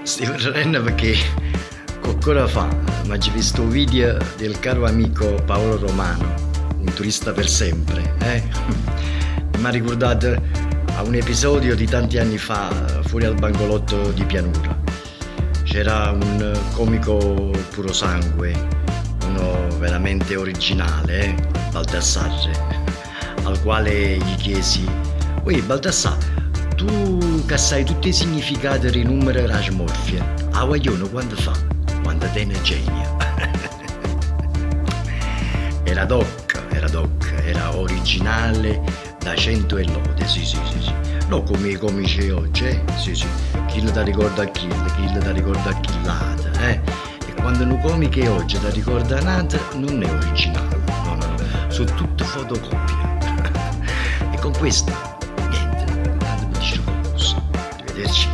Stiamo ridendo perché qualcosa fa mi ha visto un video del caro amico Paolo Romano, un turista per sempre, mi ha ricordato a un episodio di tanti anni fa fuori al Bangolotto di Pianura. C'era un comico puro sangue, uno veramente originale, Baldassarre, al quale gli chiesi: «Ui Baldassarre, tu che sai tutti i significati dei numeri e la smorfia, a guaglione quando fa? Quando te ne genia». Era doc, era originale da 100 e lode, sì. Non come i comici oggi, sì. Chi ti ricorda a chi ti ricorda a chillata, E quando un comico oggi ti ricorda nata, non è originale, no. Sono tutte fotocopie. E con questo, niente, tanto mi dice qualcosa. Arrivederci.